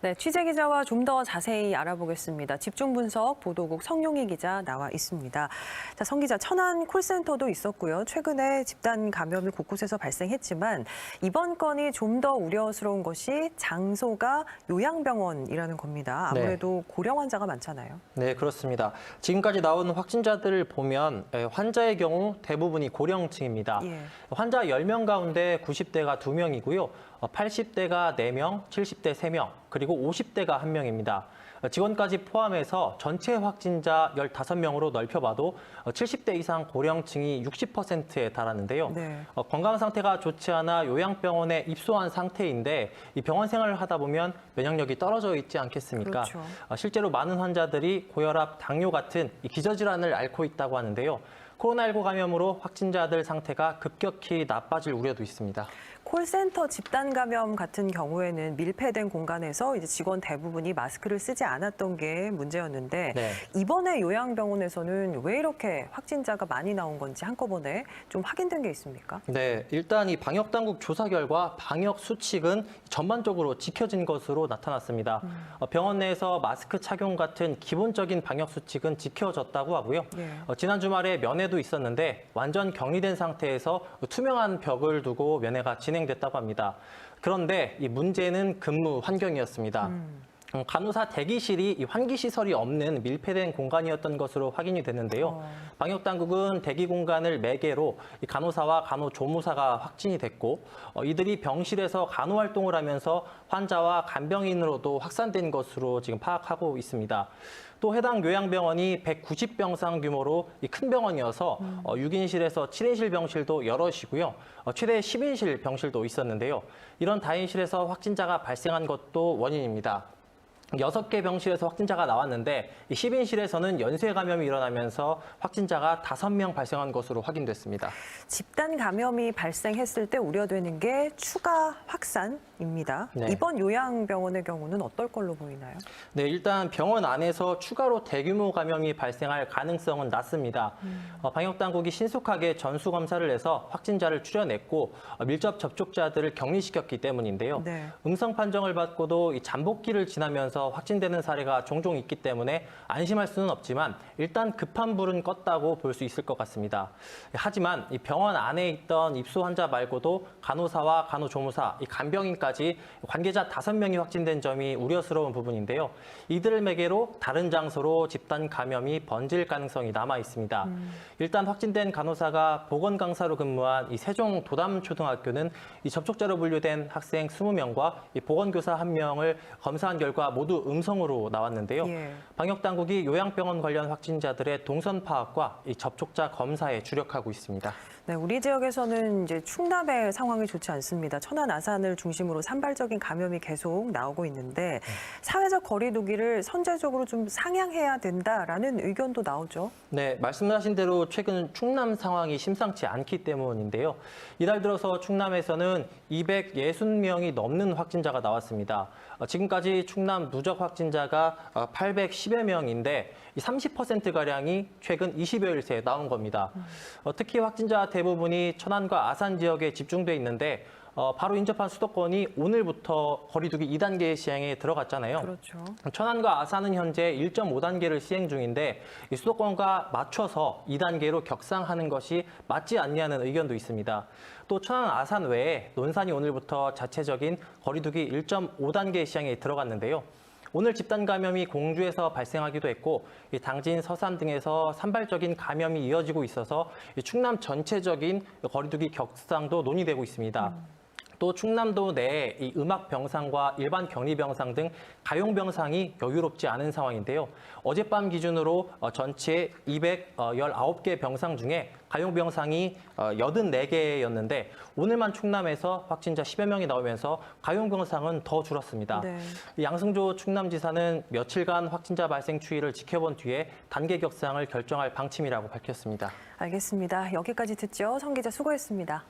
네, 취재 기자와 좀 더 자세히 알아보겠습니다. 집중 분석 보도국 성용희 기자 나와 있습니다. 자, 성 기자, 천안 콜센터도 있었고요. 최근에 집단 감염이 곳곳에서 발생했지만 이번 건이 좀 더 우려스러운 것이 장소가 요양병원이라는 겁니다. 아무래도 고령 환자가 많잖아요. 네, 그렇습니다. 지금까지 나온 확진자들을 보면 환자의 경우 대부분이 고령층입니다. 예. 환자 10명 가운데 90대가 2명이고요. 80대가 4명, 70대 3명, 그리고 50대가 1명입니다. 직원까지 포함해서 전체 확진자 15명으로 넓혀봐도 70대 이상 고령층이 60%에 달하는데요. 네. 건강 상태가 좋지 않아 요양병원에 입소한 상태인데 이 병원 생활을 하다 보면 면역력이 떨어져 있지 않겠습니까? 그렇죠. 실제로 많은 환자들이 고혈압, 당뇨 같은 이 기저질환을 앓고 있다고 하는데요. 코로나19 감염으로 확진자들 상태가 급격히 나빠질 우려도 있습니다. 콜센터 집단 감염 같은 경우에는 밀폐된 공간에서 이제 직원 대부분이 마스크를 쓰지 않았던 게 문제였는데 네. 이번에 요양병원에서는 왜 이렇게 확진자가 많이 나온 건지 한꺼번에 좀 확인된 게 있습니까? 네, 일단 이 방역당국 조사 결과 방역 수칙은 전반적으로 지켜진 것으로 나타났습니다. 병원 내에서 마스크 착용 같은 기본적인 방역 수칙은 지켜졌다고 하고요. 예. 지난 주말에 면회도 있었는데 완전 격리된 상태에서 투명한 벽을 두고 면회가 진행됐다고 합니다. 그런데 이 문제는 근무 환경이었습니다. 간호사 대기실이 이 환기 시설이 없는 밀폐된 공간이었던 것으로 확인이 됐는데요. 방역 당국은 대기 공간을 매개로 이 간호사와 간호조무사가 확진이 됐고 이들이 병실에서 간호 활동을 하면서 환자와 간병인으로도 확산된 것으로 지금 파악하고 있습니다. 또 해당 요양병원이 190병상 규모로 큰 병원이어서 6인실에서 7인실 병실도 여럿이고요. 최대 10인실 병실도 있었는데요. 이런 다인실에서 확진자가 발생한 것도 원인입니다. 6개 병실에서 확진자가 나왔는데 10인실에서는 연쇄 감염이 일어나면서 확진자가 5명 발생한 것으로 확인됐습니다. 집단 감염이 발생했을 때 우려되는 게 추가 확산입니다. 네. 이번 요양병원의 경우는 어떨 걸로 보이나요? 네, 일단 병원 안에서 추가로 대규모 감염이 발생할 가능성은 낮습니다. 방역당국이 신속하게 전수검사를 해서 확진자를 추려냈고 밀접 접촉자들을 격리시켰기 때문인데요. 네. 음성 판정을 받고도 이 잠복기를 지나면서 확진되는 사례가 종종 있기 때문에 안심할 수는 없지만 일단 급한 불은 껐다고 볼 수 있을 것 같습니다. 하지만 이 병원 안에 있던 입소 환자 말고도 간호사와 간호조무사, 이 간병인까지 관계자 5명이 확진된 점이 우려스러운 부분인데요. 이들을 매개로 다른 장소로 집단 감염이 번질 가능성이 남아 있습니다. 일단 확진된 간호사가 보건강사로 근무한 이 세종 도담초등학교는 이 접촉자로 분류된 학생 20명과 이 보건교사 1명을 검사한 결과 모두 음성으로 나왔는데요. 예. 방역당국이 요양병원 관련 확진자들의 동선 파악과 이 접촉자 검사에 주력하고 있습니다. 네, 우리 지역에서는 이제 충남의 상황이 좋지 않습니다. 천안 아산을 중심으로 산발적인 감염이 계속 나오고 있는데 사회적 거리 두기를 선제적으로 좀 상향해야 된다라는 의견도 나오죠. 네, 말씀하신 대로 최근 충남 상황이 심상치 않기 때문인데요. 이달 들어서 충남에서는 260명이 넘는 확진자가 나왔습니다. 지금까지 충남 누적 확진자가 810여 명인데 30%가량이 최근 20여일 새에 나온 겁니다. 특히 확진자 대부분이 천안과 아산 지역에 집중돼 있는데 바로 인접한 수도권이 오늘부터 거리두기 2단계 시행에 들어갔잖아요. 그렇죠. 천안과 아산은 현재 1.5단계를 시행 중인데 이 수도권과 맞춰서 2단계로 격상하는 것이 맞지 않냐는 의견도 있습니다. 또 천안, 아산 외에 논산이 오늘부터 자체적인 거리두기 1.5단계 시행에 들어갔는데요. 오늘 집단 감염이 공주에서 발생하기도 했고 당진, 서산 등에서 산발적인 감염이 이어지고 있어서 충남 전체적인 거리두기 격상도 논의되고 있습니다. 또 충남도 내에 이 음악 병상과 일반 격리 병상 등 가용 병상이 여유롭지 않은 상황인데요. 어젯밤 기준으로 전체 219개 병상 중에 가용 병상이 84개였는데 오늘만 충남에서 확진자 10여 명이 나오면서 가용 병상은 더 줄었습니다. 네. 양승조 충남지사는 며칠간 확진자 발생 추이를 지켜본 뒤에 단계 격상을 결정할 방침이라고 밝혔습니다. 알겠습니다. 여기까지 듣죠. 성 기자 수고했습니다.